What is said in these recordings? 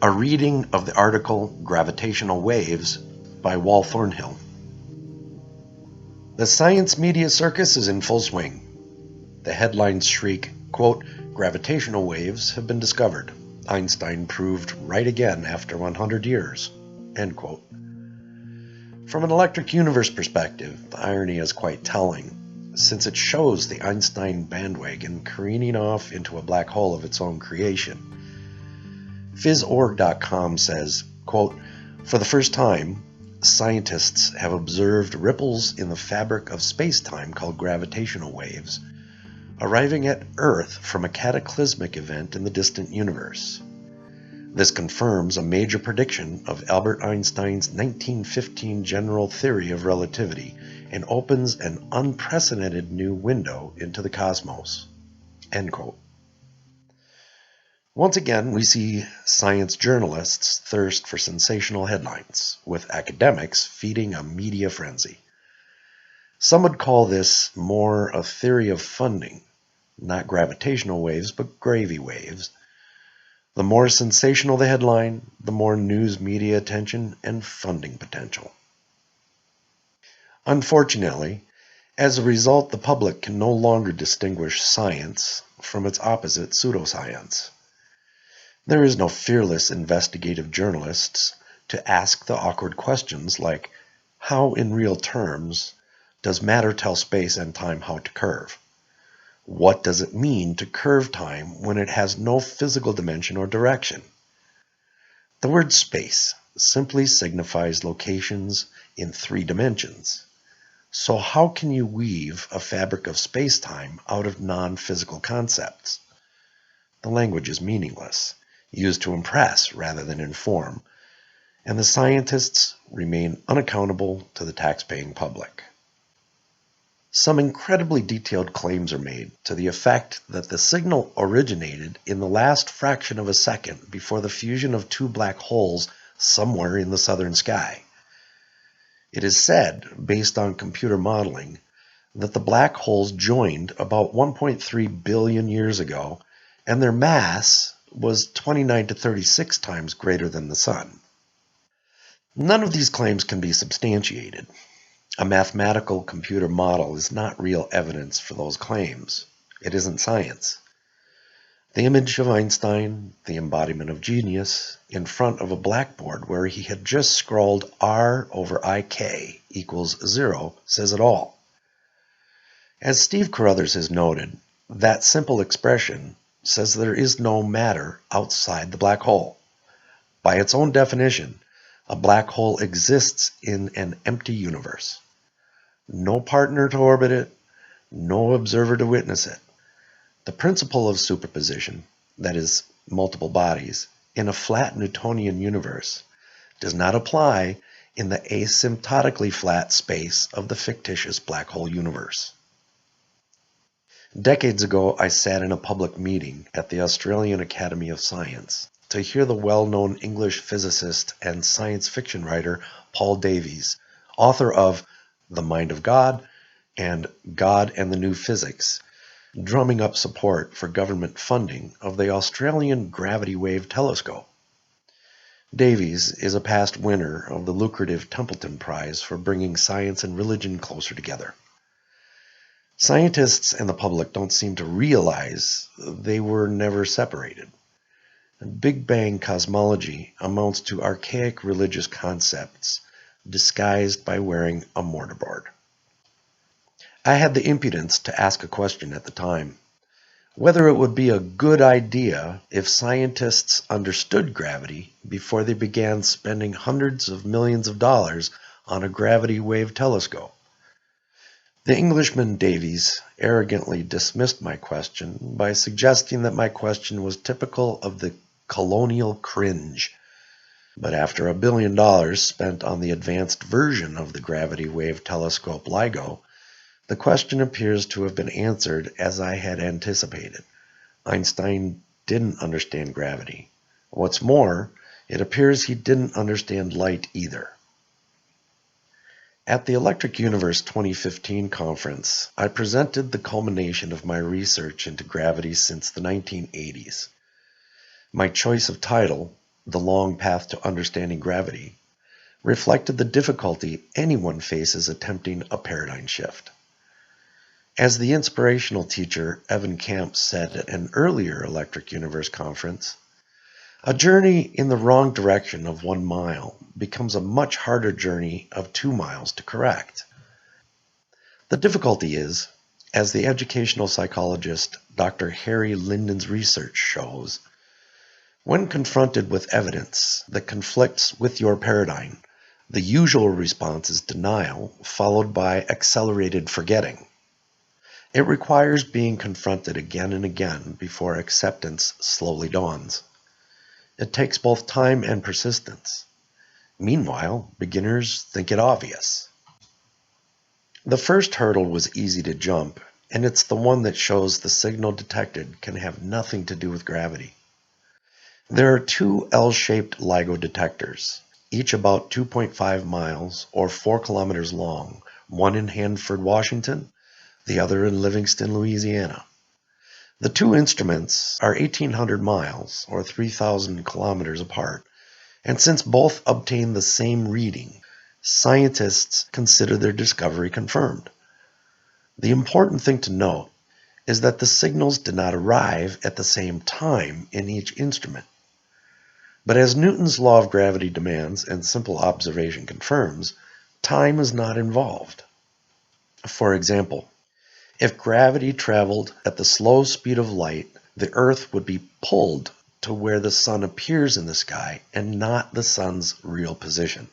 A reading of the article Gravitational Waves by Wal Thornhill. The science media circus is in full swing. The headlines shriek, quote, "Gravitational waves have been discovered. Einstein proved right again after 100 years." End quote. From an electric universe perspective, the irony is quite telling, since it shows the Einstein bandwagon careening off into a black hole of its own creation. Phys.org.com says, quote, "For the first time, scientists have observed ripples in the fabric of space-time called gravitational waves, arriving at Earth from a cataclysmic event in the distant universe. This confirms a major prediction of Albert Einstein's 1915 general theory of relativity and opens an unprecedented new window into the cosmos." End quote. Once again, we see science journalists thirst for sensational headlines, with academics feeding a media frenzy. Some would call this more a theory of funding, not gravitational waves, but gravy waves. The more sensational the headline, the more news media attention and funding potential. Unfortunately, as a result, the public can no longer distinguish science from its opposite, pseudoscience. There is no fearless investigative journalists to ask the awkward questions like, how in real terms does matter tell space and time how to curve? What does it mean to curve time when it has no physical dimension or direction? The word space simply signifies locations in 3 dimensions. So how can you weave a fabric of space-time out of non-physical concepts? The language is meaningless, used to impress rather than inform, and the scientists remain unaccountable to the tax-paying public. Some incredibly detailed claims are made to the effect that the signal originated in the last fraction of a second before the fusion of 2 black holes somewhere in the southern sky. It is said, based on computer modeling, that the black holes joined about 1.3 billion years ago, and their mass was 29 to 36 times greater than the Sun. None of these claims can be substantiated. A mathematical computer model is not real evidence for those claims. It isn't science. The image of Einstein, the embodiment of genius, in front of a blackboard where he had just scrawled R over IK equals 0 says it all. As Steve Carruthers has noted, that simple expression says there is no matter outside the black hole. By its own definition, a black hole exists in an empty universe. No partner to orbit it, no observer to witness it. The principle of superposition, that is, multiple bodies, in a flat Newtonian universe, does not apply in the asymptotically flat space of the fictitious black hole universe. Decades ago, I sat in a public meeting at the Australian Academy of Science to hear the well-known English physicist and science fiction writer Paul Davies, author of The Mind of God and God and the New Physics, drumming up support for government funding of the Australian Gravity Wave Telescope. Davies is a past winner of the lucrative Templeton Prize for bringing science and religion closer together. Scientists and the public don't seem to realize they were never separated. Big Bang cosmology amounts to archaic religious concepts disguised by wearing a mortarboard. I had the impudence to ask a question at the time, whether it would be a good idea if scientists understood gravity before they began spending hundreds of millions of dollars on a gravity wave telescope. The Englishman Davies arrogantly dismissed my question by suggesting that my question was typical of the colonial cringe. But after $1 billion spent on the advanced version of the gravity wave telescope LIGO, the question appears to have been answered as I had anticipated. Einstein didn't understand gravity. What's more, it appears he didn't understand light either. At the Electric Universe 2015 conference, I presented the culmination of my research into gravity since the 1980s. My choice of title, The Long Path to Understanding Gravity, reflected the difficulty anyone faces attempting a paradigm shift. As the inspirational teacher Evan Camp said at an earlier Electric Universe conference, a journey in the wrong direction of 1 mile becomes a much harder journey of 2 miles to correct. The difficulty is, as the educational psychologist Dr. Harry Linden's research shows, when confronted with evidence that conflicts with your paradigm, the usual response is denial, followed by accelerated forgetting. It requires being confronted again and again before acceptance slowly dawns. It takes both time and persistence. Meanwhile, beginners think it obvious. The first hurdle was easy to jump, and it's the one that shows the signal detected can have nothing to do with gravity. There are 2 L-shaped LIGO detectors, each about 2.5 miles or 4 kilometers long, one in Hanford, Washington, the other in Livingston, Louisiana. The 2 instruments are 1,800 miles or 3,000 kilometers apart, and since both obtain the same reading, scientists consider their discovery confirmed. The important thing to note is that the signals did not arrive at the same time in each instrument. But as Newton's law of gravity demands and simple observation confirms, time is not involved. For example, if gravity traveled at the slow speed of light, the Earth would be pulled to where the sun appears in the sky and not the sun's real position.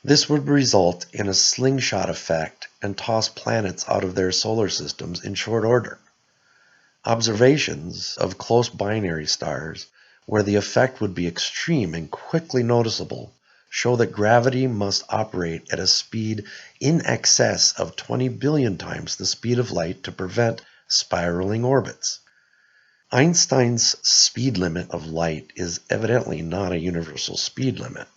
This would result in a slingshot effect and toss planets out of their solar systems in short order. Observations of close binary stars, where the effect would be extreme and quickly noticeable, show that gravity must operate at a speed in excess of 20 billion times the speed of light to prevent spiraling orbits. Einstein's speed limit of light is evidently not a universal speed limit.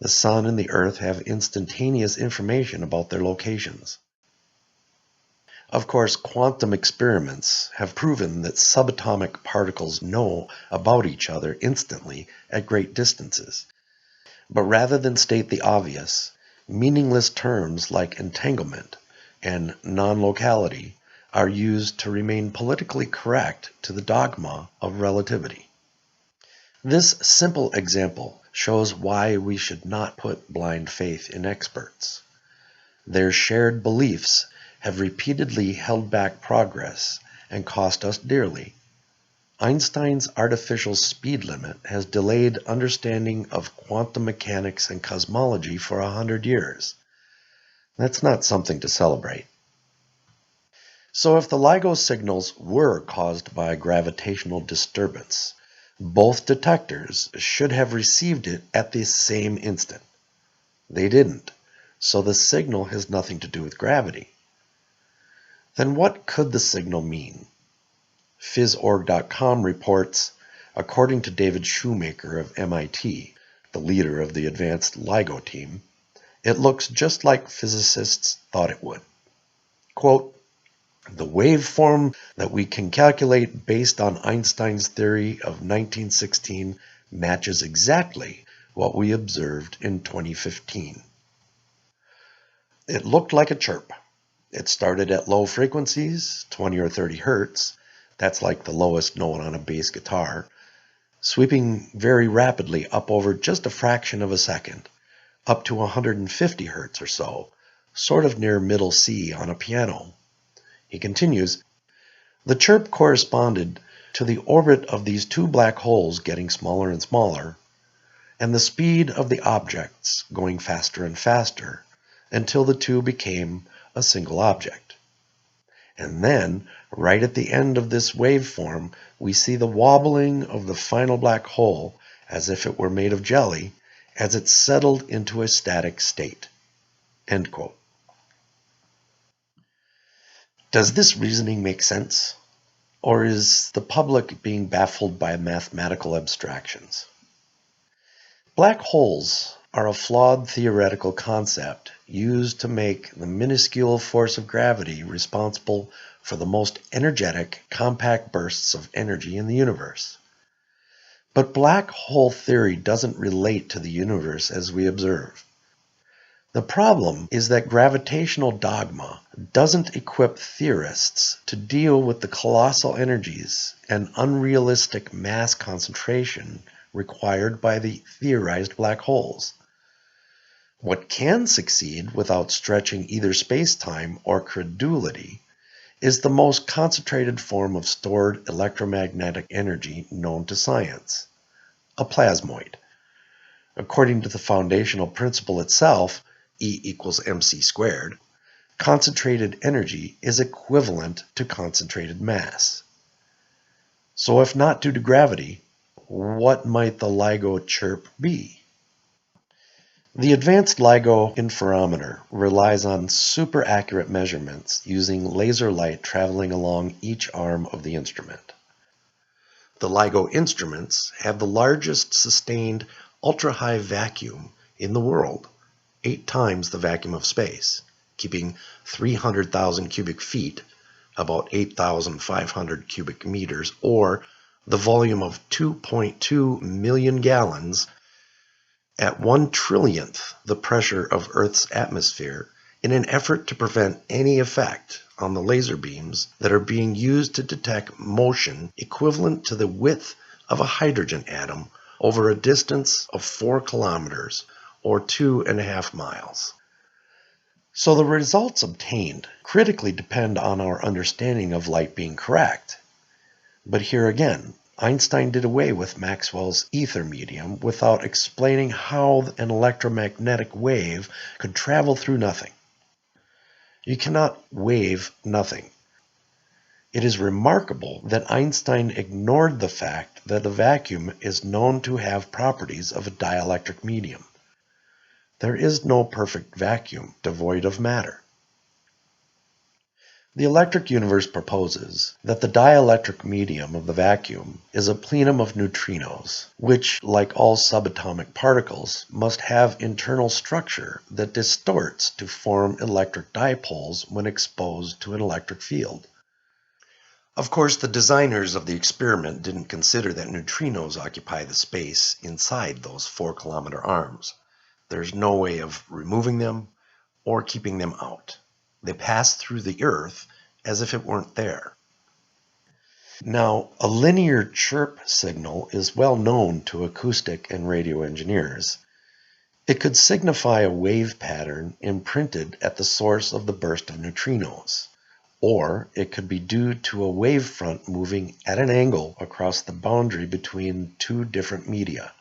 The sun and the Earth have instantaneous information about their locations. Of course, quantum experiments have proven that subatomic particles know about each other instantly at great distances. But rather than state the obvious, meaningless terms like entanglement and non-locality are used to remain politically correct to the dogma of relativity. This simple example shows why we should not put blind faith in experts. Their shared beliefs have repeatedly held back progress and cost us dearly. Einstein's artificial speed limit has delayed understanding of quantum mechanics and cosmology for 100 years. That's not something to celebrate. So if the LIGO signals were caused by gravitational disturbance, both detectors should have received it at the same instant. They didn't, so the signal has nothing to do with gravity. Then what could the signal mean? Phys.org.com reports, according to David Shoemaker of MIT, the leader of the advanced LIGO team, it looks just like physicists thought it would. Quote, the waveform that we can calculate based on Einstein's theory of 1916 matches exactly what we observed in 2015. It looked like a chirp. It started at low frequencies, 20 or 30 hertz, that's like the lowest note on a bass guitar, sweeping very rapidly up over just a fraction of a second, up to 150 hertz or so, sort of near middle C on a piano. He continues, the chirp corresponded to the orbit of these 2 black holes getting smaller and smaller, and the speed of the objects going faster and faster, until the 2 became a single object. And then, right at the end of this waveform, we see the wobbling of the final black hole as if it were made of jelly as it settled into a static state. End quote. Does this reasoning make sense? Or is the public being baffled by mathematical abstractions? Black holes are a flawed theoretical concept used to make the minuscule force of gravity responsible for the most energetic, compact bursts of energy in the universe. But black hole theory doesn't relate to the universe as we observe. The problem is that gravitational dogma doesn't equip theorists to deal with the colossal energies and unrealistic mass concentration required by the theorized black holes. What can succeed without stretching either space-time or credulity is the most concentrated form of stored electromagnetic energy known to science, a plasmoid. According to the foundational principle itself, E equals mc squared, concentrated energy is equivalent to concentrated mass. So if not due to gravity, what might the LIGO chirp be? The advanced LIGO interferometer relies on super accurate measurements using laser light traveling along each arm of the instrument. The LIGO instruments have the largest sustained ultra-high vacuum in the world, 8 times the vacuum of space, keeping 300,000 cubic feet, about 8,500 cubic meters, or the volume of 2.2 million gallons at 1 trillionth the pressure of Earth's atmosphere in an effort to prevent any effect on the laser beams that are being used to detect motion equivalent to the width of a hydrogen atom over a distance of 4 kilometers or 2.5 miles. So the results obtained critically depend on our understanding of light being correct. But here again, Einstein did away with Maxwell's ether medium without explaining how an electromagnetic wave could travel through nothing. You cannot wave nothing. It is remarkable that Einstein ignored the fact that a vacuum is known to have properties of a dielectric medium. There is no perfect vacuum devoid of matter. The electric universe proposes that the dielectric medium of the vacuum is a plenum of neutrinos, which, like all subatomic particles, must have internal structure that distorts to form electric dipoles when exposed to an electric field. Of course, the designers of the experiment didn't consider that neutrinos occupy the space inside those 4-kilometer arms. There's no way of removing them or keeping them out. They pass through the Earth as if it weren't there. Now, a linear chirp signal is well known to acoustic and radio engineers. It could signify a wave pattern imprinted at the source of the burst of neutrinos, or it could be due to a wave front moving at an angle across the boundary between 2 different media.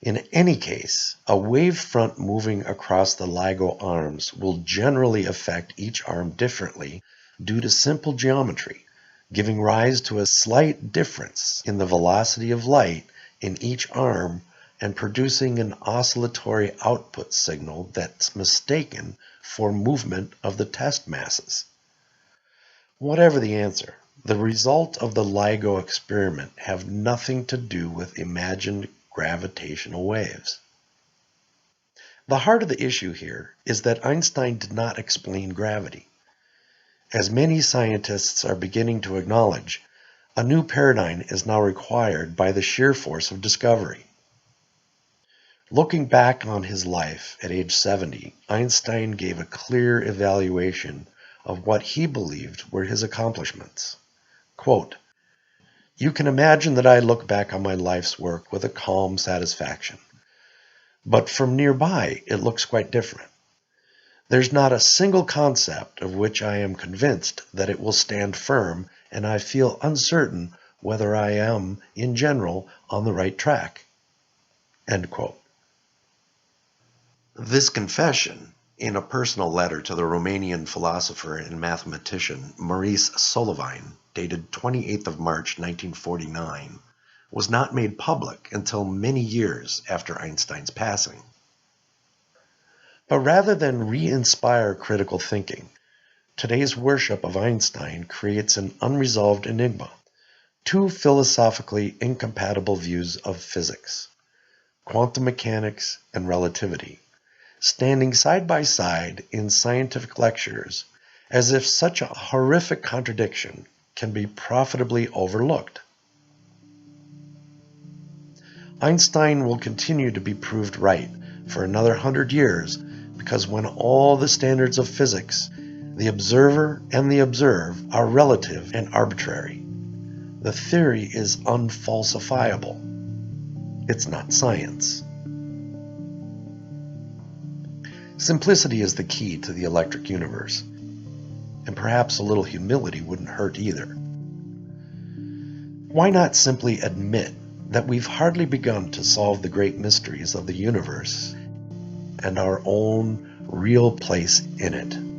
In any case, a wave front moving across the LIGO arms will generally affect each arm differently due to simple geometry, giving rise to a slight difference in the velocity of light in each arm and producing an oscillatory output signal that's mistaken for movement of the test masses. Whatever the answer, the result of the LIGO experiment have nothing to do with imagined gravitational waves. The heart of the issue here is that Einstein did not explain gravity. As many scientists are beginning to acknowledge, a new paradigm is now required by the sheer force of discovery. Looking back on his life at age 70, Einstein gave a clear evaluation of what he believed were his accomplishments. Quote, "You can imagine that I look back on my life's work with a calm satisfaction. But from nearby, it looks quite different. There's not a single concept of which I am convinced that it will stand firm, and I feel uncertain whether I am, in general, on the right track." End quote. This confession, in a personal letter to the Romanian philosopher and mathematician Maurice Solovine, dated 28th of March 1949, was not made public until many years after Einstein's passing. But rather than re-inspire critical thinking, today's worship of Einstein creates an unresolved enigma, 2 philosophically incompatible views of physics, quantum mechanics and relativity, standing side by side in scientific lectures as if such a horrific contradiction can be profitably overlooked. Einstein will continue to be proved right for another 100 years because when all the standards of physics, the observer and the observed, are relative and arbitrary, the theory is unfalsifiable. It's not science. Simplicity is the key to the electric universe, and perhaps a little humility wouldn't hurt either. Why not simply admit that we've hardly begun to solve the great mysteries of the universe and our own real place in it?